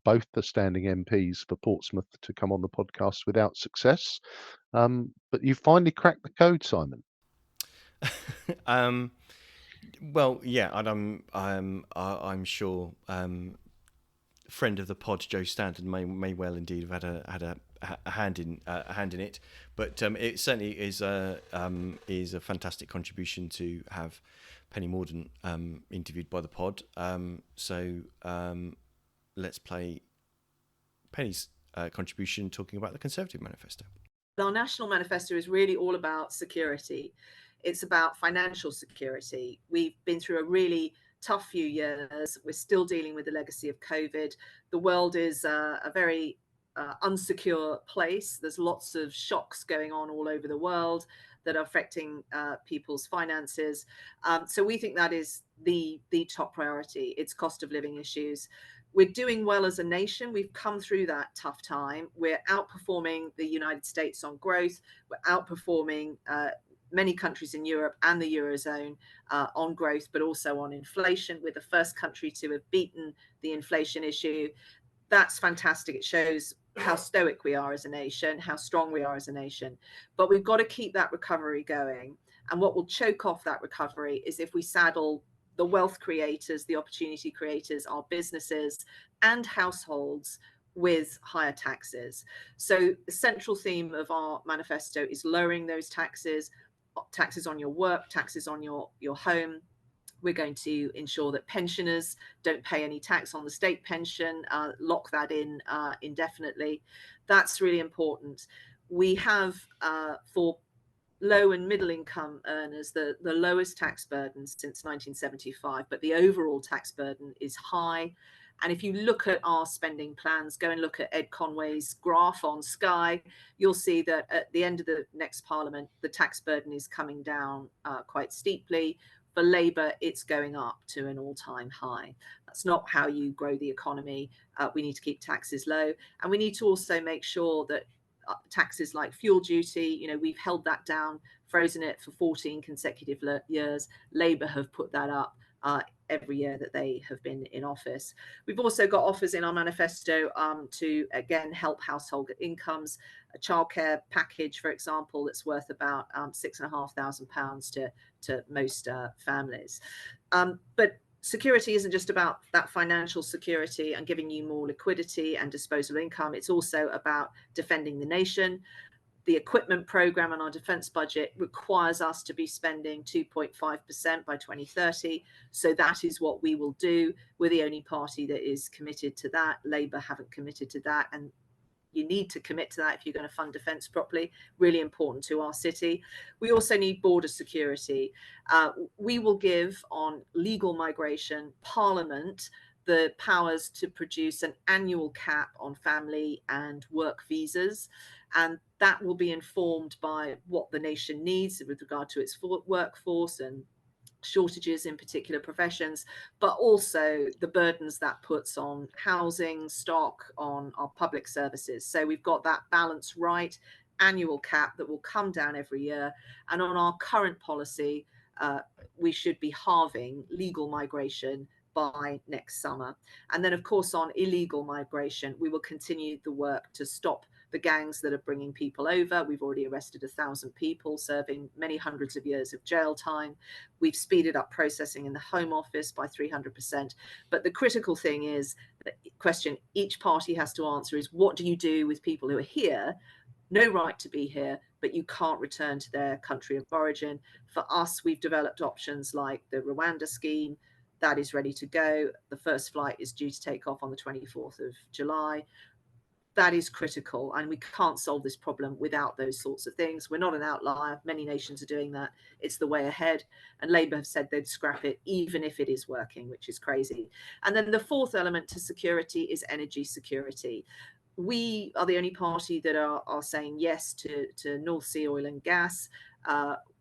both the standing MPs for Portsmouth to come on the podcast without success. But you finally cracked the code, Simon. Well, yeah, and I'm sure friend of the pod, Joe Stanton, may well indeed have had a hand in it. But it certainly is a fantastic contribution to have Penny Mordaunt interviewed by the pod. So let's play Penny's contribution talking about the Conservative manifesto. Our national manifesto is really all about security. It's about financial security. We've been through a really tough few years. We're still dealing with the legacy of COVID. The world is a very unsecure place. There's lots of shocks going on all over the world that are affecting people's finances. So we think that is the top priority. It's cost of living issues. We're doing well as a nation. We've come through that tough time. We're outperforming the United States on growth. We're outperforming many countries in Europe and the Eurozone on growth, but also on inflation. We're the first country to have beaten the inflation issue. That's fantastic. It shows how stoic we are as a nation, how strong we are as a nation. But we've got to keep that recovery going. And what will choke off that recovery is if we saddle the wealth creators, the opportunity creators, our businesses and households with higher taxes. So the central theme of our manifesto is lowering those taxes on your work, taxes on your home. We're going to ensure that pensioners don't pay any tax on the state pension, lock that in indefinitely. That's really important. We have for low and middle income earners the lowest tax burden since 1975, but the overall tax burden is high. And if you look at our spending plans, go and look at Ed Conway's graph on Sky, you'll see that at the end of the next parliament, the tax burden is coming down quite steeply. For Labour, it's going up to an all-time high. That's not how you grow the economy. We need to keep taxes low. And we need to also make sure that taxes like fuel duty, we've held that down, frozen it for 14 consecutive years. Labour have put that up every year that they have been in office. We've also got offers in our manifesto to, again, help household incomes. A childcare package, for example, that's worth about £6,500 to most families. But security isn't just about that financial security and giving you more liquidity and disposable income. It's also about defending the nation. The equipment program and our defence budget requires us to be spending 2.5% by 2030. So that is what we will do. We're the only party that is committed to that. Labour haven't committed to that. And you need to commit to that if you're going to fund defence properly. Really important to our city. We also need border security. We will give on legal migration Parliament the powers to produce an annual cap on family and work visas. And that will be informed by what the nation needs with regard to its workforce and shortages in particular professions, but also the burdens that puts on housing stock, on our public services. So we've got that balance right, annual cap that will come down every year. And on our current policy, we should be halving legal migration by next summer. And then, of course, on illegal migration, we will continue the work to stop the gangs that are bringing people over. We've already arrested 1,000 people, serving many hundreds of years of jail time. We've speeded up processing in the Home Office by 300%. But the critical thing is, the question each party has to answer is, what do you do with people who are here, no right to be here, but you can't return to their country of origin? For us, we've developed options like the Rwanda scheme. That is ready to go. The first flight is due to take off on the 24th of July. That is critical, and we can't solve this problem without those sorts of things. We're not an outlier. Many nations are doing that. It's the way ahead. And Labour have said they'd scrap it, even if it is working, which is crazy. And then the fourth element to security is energy security. We are the only party that are saying yes to North Sea oil and gas.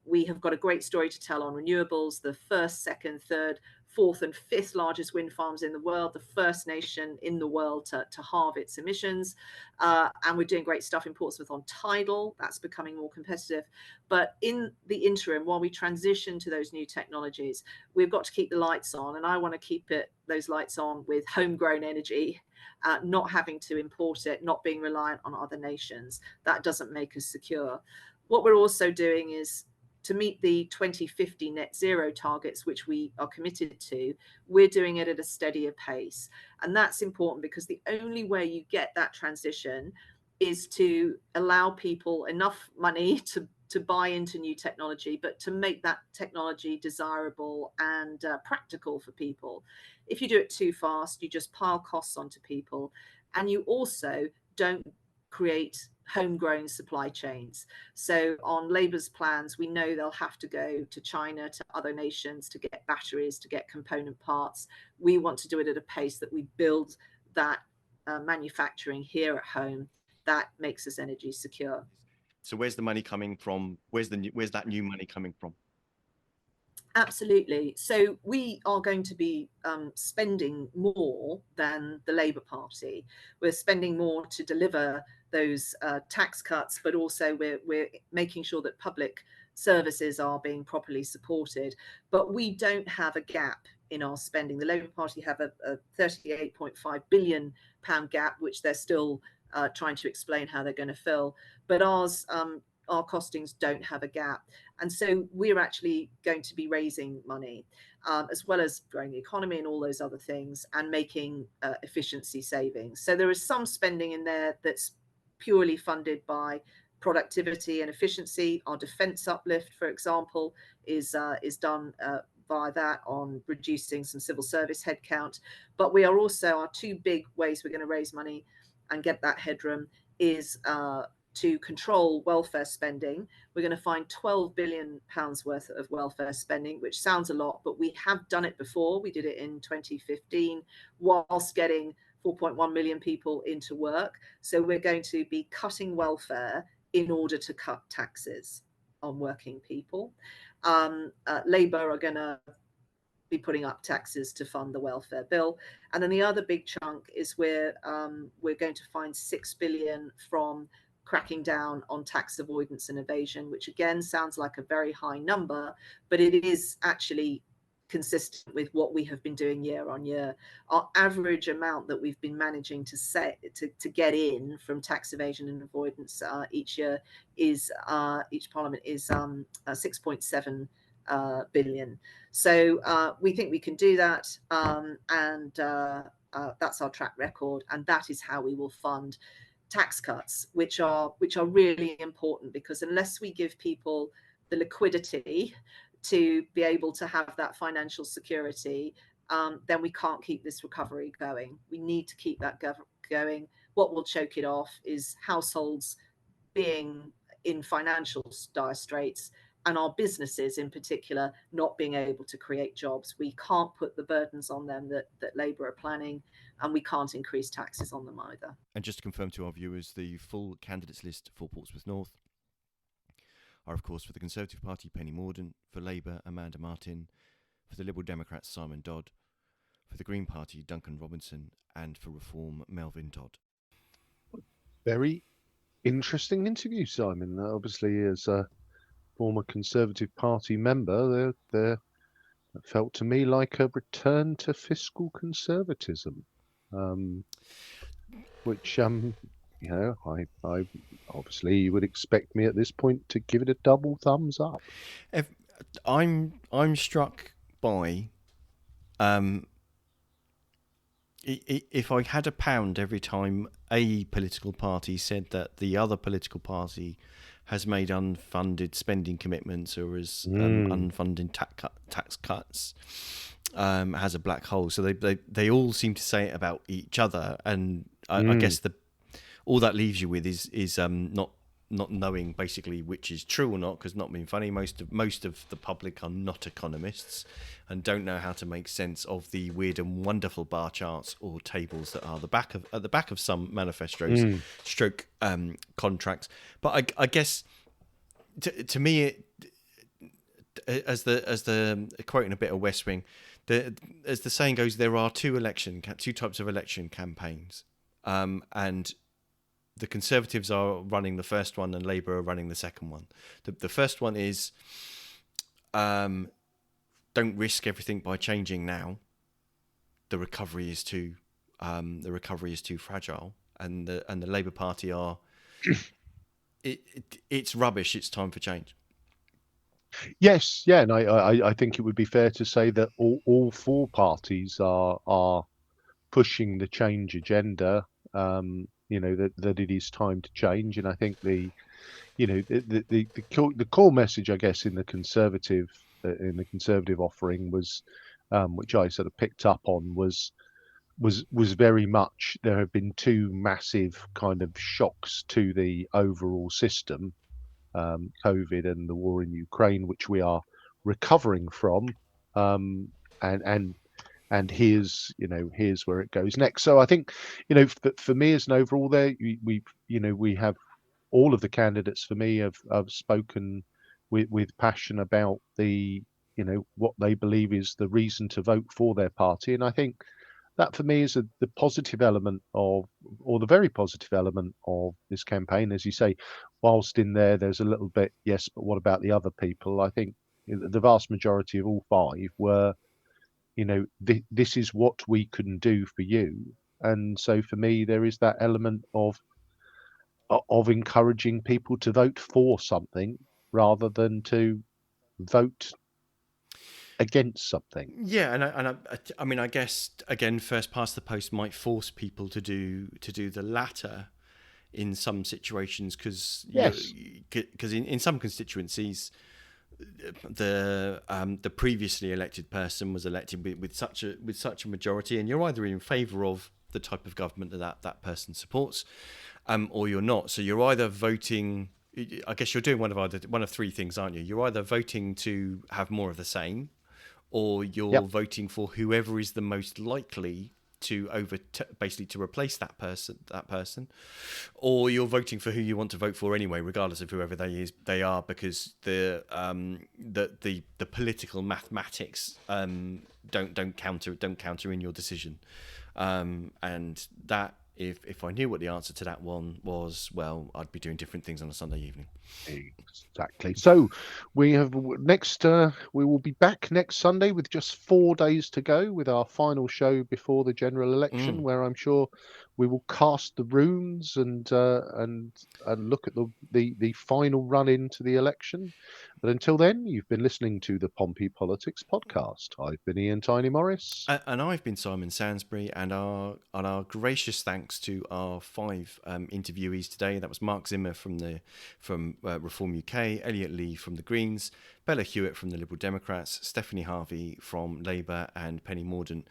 We have got a great story to tell on renewables, the first, second, third, fourth and fifth largest wind farms in the world, the first nation in the world to halve its emissions. And we're doing great stuff in Portsmouth on tidal. That's becoming more competitive. But in the interim, while we transition to those new technologies, we've got to keep the lights on. And I want to keep those lights on with homegrown energy, not having to import it, not being reliant on other nations. That doesn't make us secure. What we're also doing is, to meet the 2050 net zero targets, which we are committed to, we're doing it at a steadier pace. And that's important because the only way you get that transition is to allow people enough money to buy into new technology, but to make that technology desirable and practical for people. If you do it too fast, you just pile costs onto people, and you also don't create homegrown supply chains. So on Labour's plans, we know they'll have to go to China, to other nations, to get batteries, to get component parts. We want to do it at a pace that we build that manufacturing here at home that makes us energy secure. So where's the money coming from? Where's that new money coming from? Absolutely. So we are going to be spending more than the Labour Party. We're spending more to deliver those tax cuts, but also we're making sure that public services are being properly supported. But we don't have a gap in our spending. The Labour Party have a £38.5 billion gap, which they're still trying to explain how they're going to fill. But our costings don't have a gap. And so we're actually going to be raising money, as well as growing the economy and all those other things, and making efficiency savings. So there is some spending in there that's purely funded by productivity and efficiency. Our defence uplift, for example, is done by that, on reducing some civil service headcount. But we are also, our two big ways we're going to raise money and get that headroom is to control welfare spending. We're going to find £12 billion worth of welfare spending, which sounds a lot, but we have done it before. We did it in 2015 whilst getting 4.1 million people into work. So we're going to be cutting welfare in order to cut taxes on working people. Labour are going to be putting up taxes to fund the welfare bill. And then the other big chunk is we're going to find £6 billion from cracking down on tax avoidance and evasion, which again sounds like a very high number, but it is actually consistent with what we have been doing year on year. Our average amount that we've been managing to get in from tax evasion and avoidance each year is each parliament is 6.7 billion. So we think we can do that, and that's our track record, and that is how we will fund tax cuts, which are really important, because unless we give people the liquidity to be able to have that financial security, then we can't keep this recovery going. We need to keep that going. What will choke it off is households being in financial dire straits, and our businesses in particular not being able to create jobs. We can't put the burdens on them that Labour are planning, and we can't increase taxes on them either. And just to confirm to our viewers, the full candidates list for Portsmouth North are, of course, for the Conservative Party, Penny Mordaunt; for Labour, Amanda Martin; for the Liberal Democrats, Simon Dodd; for the Green Party, Duncan Robinson; and for Reform, Melvin Dodd. Very interesting interview, Simon. Obviously, as a former Conservative Party member, there felt to me like a return to fiscal conservatism, which you know, I obviously you would expect me at this point to give it a double thumbs up. I'm struck by if I had £1 every time a political party said that the other political party has made unfunded spending commitments or is unfunded tax cuts, has a black hole. So they all seem to say it about each other, and I guess all that leaves you with is not knowing basically which is true or not, because not being funny, most of the public are not economists and don't know how to make sense of the weird and wonderful bar charts or tables that are at the back of some manifestos, stroke contracts. But I guess to me, as the quoting a bit of West Wing, as the saying goes, there are two types of election campaigns, and the Conservatives are running the first one and Labour are running the second one. The first one is don't risk everything by changing now. The recovery is too fragile, and the Labour Party are it's rubbish. It's time for change. Yes, yeah, and I think it would be fair to say that all four parties are pushing the change agenda. that it is time to change. And I think the core message, I guess, in the conservative offering was, which I sort of picked up on, was very much there have been two massive kind of shocks to the overall system, COVID and the war in Ukraine, which we are recovering from, and here's where it goes next. So I think, for me as an overall, there we have all of the candidates for me have spoken with passion about the what they believe is the reason to vote for their party, and I think that for me is the positive element or the very positive element of this campaign. As you say, whilst in there's a little bit, yes, but what about the other people? I think the vast majority of all five were, this is what we can do for you. And so for me, there is that element of encouraging people to vote for something rather than to vote against something. Yeah, and I mean, I guess again, first past the post might force people to do the latter in some situations, because Yes, in some constituencies, the previously elected person was elected with such a majority, and you're either in favour of the type of government that person supports, or you're not. So you're either voting. I guess you're doing one of three things, aren't you? You're either voting to have more of the same, or you're Yep. voting for whoever is the most likely to basically to replace that person, or you're voting for who you want to vote for anyway, regardless of whoever they are, because the political mathematics don't counter in your decision, and that. If I knew what the answer to that one was, well, I'd be doing different things on a Sunday evening. Exactly. So we will be back next Sunday with just 4 days to go with our final show before the general election, where I'm sure we will cast the runes and look at the final run into the election. But until then, you've been listening to the Pompey Politics podcast. I've been Ian Tiny Morris. And I've been Simon Sansbury, and our gracious thanks to our 5 interviewees today. That was Mark Zimmer from Reform UK, Elliot Lee from the Greens, Bella Hewitt from the Liberal Democrats, Stefanie Harvey from Labour, and Penny Mordaunt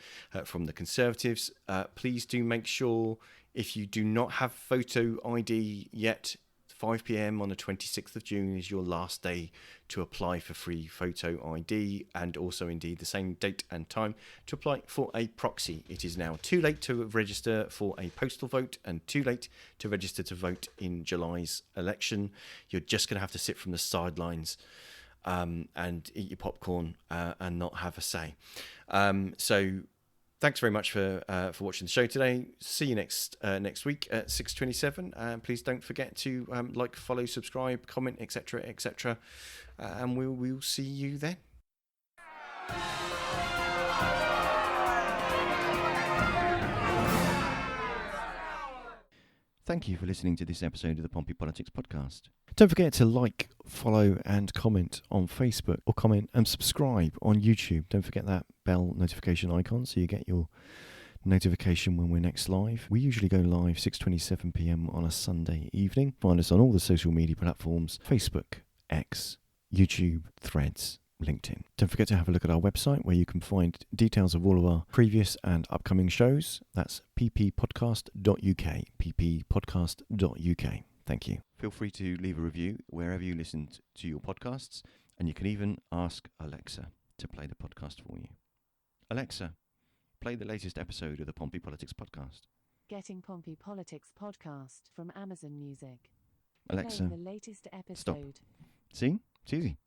from the Conservatives. Please do make sure, if you do not have photo ID yet, 5 p.m. on the 26th of June is your last day to apply for free photo ID, and also indeed the same date and time to apply for a proxy. It is now too late to register for a postal vote and too late to register to vote in July's election. You're just going to have to sit from the sidelines and eat your popcorn and not have a say. So thanks very much for watching the show today. See you next week at 6:27. And please don't forget to like, follow, subscribe, comment, etc., etc. And we'll see you then. Thank you for listening to this episode of the Pompey Politics Podcast. Don't forget to like, follow and comment on Facebook, or comment and subscribe on YouTube. Don't forget that bell notification icon so you get your notification when we're next live. We usually go live 6:27 p.m. on a Sunday evening. Find us on all the social media platforms: Facebook, X, YouTube, Threads, LinkedIn. Don't forget to have a look at our website, where you can find details of all of our previous and upcoming shows. That's pppodcast.uk, pppodcast.uk. Thank you. Feel free to leave a review wherever you listen to your podcasts, and you can even ask Alexa to play the podcast for you. Alexa, play the latest episode of the Pompey Politics Podcast. Getting Pompey Politics Podcast from Amazon Music. Alexa, Play the latest episode. stop. See? It's easy.